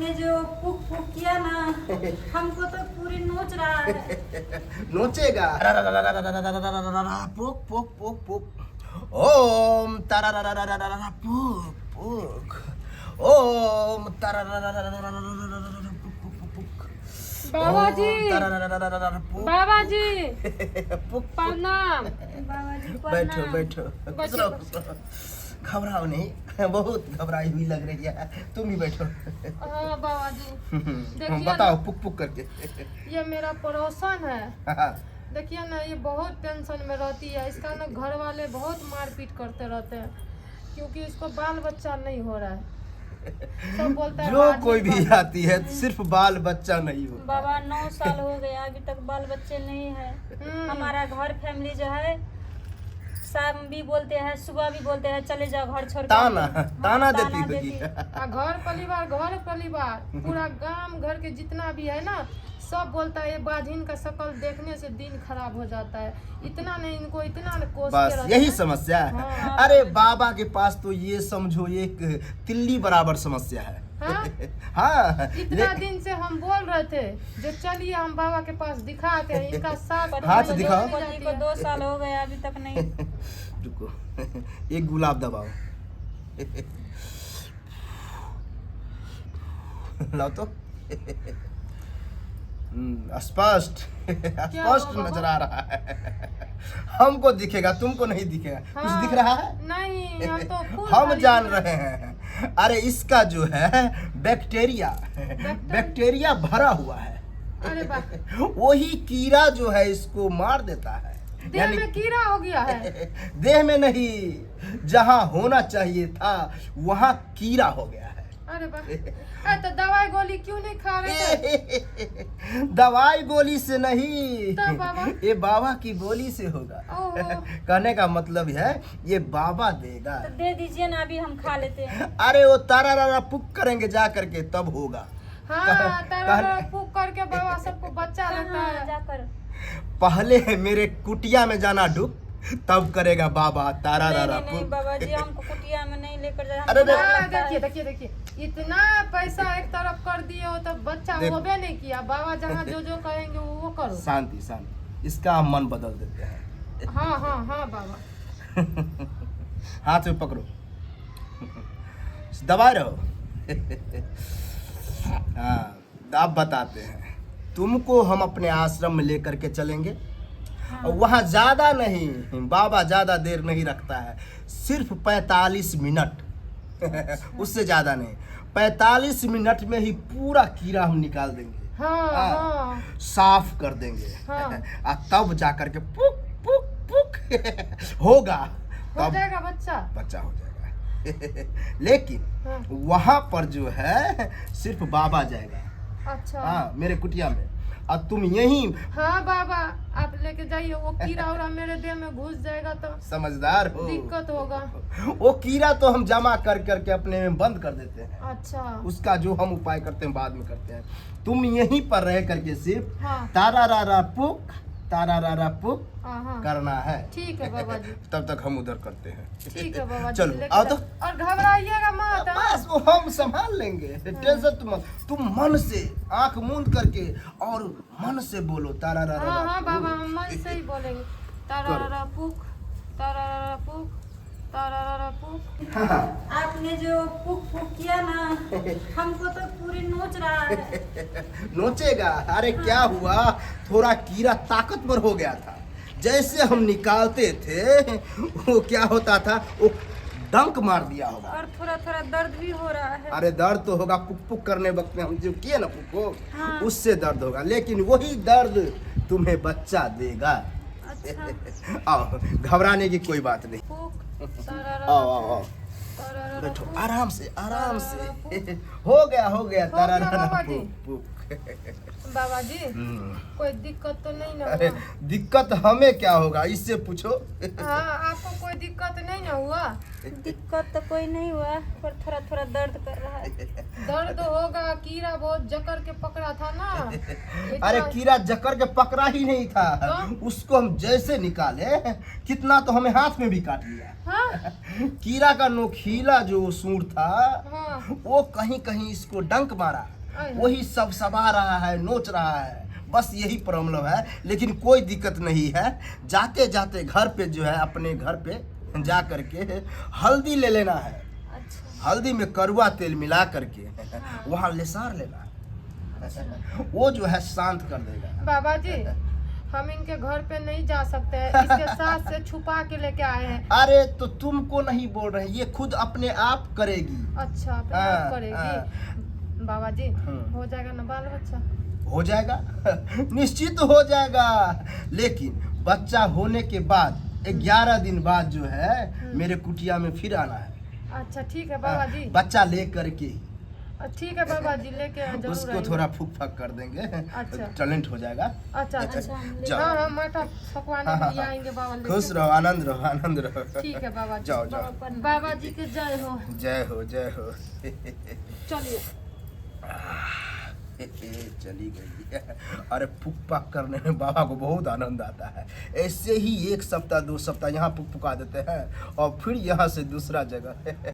आपने जो पुक पुक किया ना हमको तो पूरी नोच रहा है। नोचेगा। पुक पुक पुक पुक ओम तारा पुक पुक ओम तारा बाबा जी, बाबा जी पुक प्रणाम। बाबा जी बैठो प्रणाम। बैठो घबराओ नहीं, बहुत घबराई हुई लग रही है, तुम ही बैठो। हाँ बाबा जी, देखिए बताओ ना, पुक पुक करके। ये मेरा पड़ोसन है। हाँ, देखिए ना, ये बहुत टेंशन में रहती है। इसका ना घर वाले बहुत मारपीट करते रहते हैं क्योंकि इसको बाल बच्चा नहीं हो रहा है। सब बोलता है जो बाजी कोई भी बाजी। आती है सिर्फ बाल बच्चा नहीं होता। बाबा 9 साल हो गया अभी तक बाल बच्चे नहीं है। हमारा घर फैमिली जो है शाम भी बोलते हैं सुबह भी बोलते हैं चले जाओ घर छोड़ के। ताना हाँ, ताना देती होगी। घर परिवार पूरा गांव घर के जितना भी है ना, सब बोलता है ये बाझिन का शक्ल देखने से दिन खराब हो जाता है। इतना नहीं, इनको इतना कोस के बस रखते यही हैं। समस्या है। हाँ। अरे बाबा के पास तो ये समझो एक तिल्ली बराबर समस्या है। हाँ? हाँ इतना दिन से हम बोल रहे थे जो चलिए हम बाबा के पास दिखाते हैं, इनका साथ हाथ दिखाओ। पति को 2 साल हो गया अभी तक नहीं। रुको, एक गुलाब दबाओ। लाओ तो। स्पष्ट स्पष्ट बाबा? नजर आ रहा है। हमको दिखेगा, तुमको नहीं दिखेगा। कुछ दिख रहा है? नहीं, हम तो फूल हम वाली जान दिख रहे हैं। अरे इसका जो है बैक्टीरिया भरा हुआ है। अरे वाह, वही कीड़ा जो है इसको मार देता है। देह में कीड़ा हो गया है। देह में नहीं, जहाँ होना चाहिए था वहाँ कीड़ा हो गया है। अरे वाह, तो दवाई गोली क्यों नहीं खा रहे थे? दवाई गोली से नहीं, तब बाबा? ये बाबा की बोली से होगा। ओहो। कहने का मतलब है ये बाबा देगा। तो दे दीजिए ना अभी हम खा लेते हैं। अरे वो तारा पुक करेंगे जा करके तब होगा। हाँ, तरह फूक करके बाबा सबको बच्चा लेता हाँ, है। जाकर पहले मेरे कुटिया में जाना डूब, तब करेगा बाबा तारा नहीं पुक। नहीं बाबा जी हमको कुटिया में नहीं लेकर जाए। अरे हमको डर हाँ, लगता है। देखिए इतना पैसा एक तरफ कर दिए हो तो बच्चा देख। होबे नहीं किया। बाबा जहाँ जो कहेंगे वो करो। शांति शांति, इसका हम मन बदल देते हैं। हाँ बाबा। हाथ में पकड़ो, दबा रहो। हाँ, अब बताते हैं। तुमको हम अपने आश्रम में लेकर के चलेंगे। और वहाँ ज्यादा नहीं, बाबा ज्यादा देर नहीं रखता है, सिर्फ 45 मिनट। उससे ज्यादा नहीं, 45 मिनट में ही पूरा कीड़ा हम निकाल देंगे। हाँ। साफ कर देंगे। हाँ। और तब जाकर के पुक पुक पुक होगा, हो तब जाएगा बच्चा। बच्चा हो जाएगा। लेकिन हाँ। वहां पर जो है सिर्फ बाबा जाएगा। अच्छा। हाँ, मेरे कुटिया में, और तुम यहीं हाँ बाबा, आप लेके जाइए। वो कीड़ा उड़ा मेरे देह में घुस जाएगा तो समझदार हो। दिक्कत होगा। वो कीड़ा तो हम जमा कर करके अपने में बंद कर देते हैं। अच्छा। उसका जो हम उपाय करते हैं बाद में करते हैं। तुम यहीं पर रह करके सिर्फ हाँ। तारा पुक हाँ, करना है। ठीक है बाबा जी। तब तक हम उधर करते हैं। ठीक है बाबा जी, चलो लेके आओ तो। जाओ। और घबराइएगा मत। हाँ? बस वो हम संभाल लेंगे, टेंशन मत। तुम मन से आंख मूंद करके और मन से बोलो तारा हाँ बाबा, हम मन से ही बोलेंगे। तारा पुक आपने जो पुक पुक किया ना हमको तो पूरी नोच रहा है। नोचेगा। अरे क्या हुआ, थोड़ा कीड़ा ताकतवर हो गया था। जैसे हम निकालते थे वो क्या होता था, वो डंक मार दिया होगा। और थोड़ा थोड़ा दर्द भी हो रहा है। अरे दर्द तो होगा, पुक पुक करने वक्त में हम जो किए ना पुक हाँ। उससे दर्द होगा, लेकिन वही दर्द तुम्हें बच्चा देगा। अच्छा। आओ, घबराने की कोई बात नहीं। पुक आओ बैठो, आराम से हो गया तारा बाबा जी। पुक। बाबा जी, कोई दिक्कत तो नहीं ना अरे हुआ? दिक्कत हमें क्या होगा, इससे पूछो। हाँ, आपको कोई दिक्कत नहीं ना हुआ? दिक्कत तो कोई नहीं हुआ पर थोड़ा थोड़ा दर्द कर रहा है। दर्द होगा, कीड़ा बहुत जकड़ के पकड़ा था ना। अरे कीड़ा जकड़ के पकड़ा ही नहीं था, उसको हम जैसे निकाले कितना तो हमें हाथ में भी काट लिया। हाँ? कीड़ा का नोखीला जो सूंड था हाँ। वो कहीं कहीं इसको डंक मारा। आय। वही सब सबा रहा है, नोच रहा है, बस यही प्रॉब्लम है। लेकिन कोई दिक्कत नहीं है। जाते जाते घर पे जो है, अपने घर पे जा करके हल्दी ले लेना है। अच्छा हल्दी में कड़वा तेल मिला करके वहाँ लेसार लेना है, वो जो है शांत कर देगा। बाबा जी हम इनके घर पे नहीं जा सकते हैं, इसके सास से छुपा के लेके आए हैं। अरे तो तुमको नहीं बोल रहे, ये खुद अपने आप करेगी। अच्छा अपने आप करेगी। बाबा जी हो जाएगा ना बाल बच्चा? हो जाएगा निश्चित हो जाएगा। लेकिन बच्चा होने के बाद 11 दिन बाद जो है मेरे कुटिया में फिर आना है। अच्छा ठीक है बाबा जी। बच्चा ले करके ठीक है बाबा जी लेके जरूर उसको आएंगे। थोड़ा फूक फाक कर देंगे। अच्छा। टैलेंट हो जाएगा। अच्छा अच्छा अच्छा हम ले जाओ। हाँ हाँ माता पकवाने हाँ, के लिए हाँ। आएंगे बाबा लेके। खुश रहो, आनंद रहो, आनंद रहो। ठीक है बाबा जी। जाओ जाओ। बाबा जी के जय हो। जय हो, जय हो। चलिए चली गई। अरे फूक फाक करने में बाबा को बहुत आनंद आता है। ऐसे ही 1 सप्ताह 2 सप्ताह यहाँ फूक फुका देते हैं और फिर यहाँ से दूसरा जगह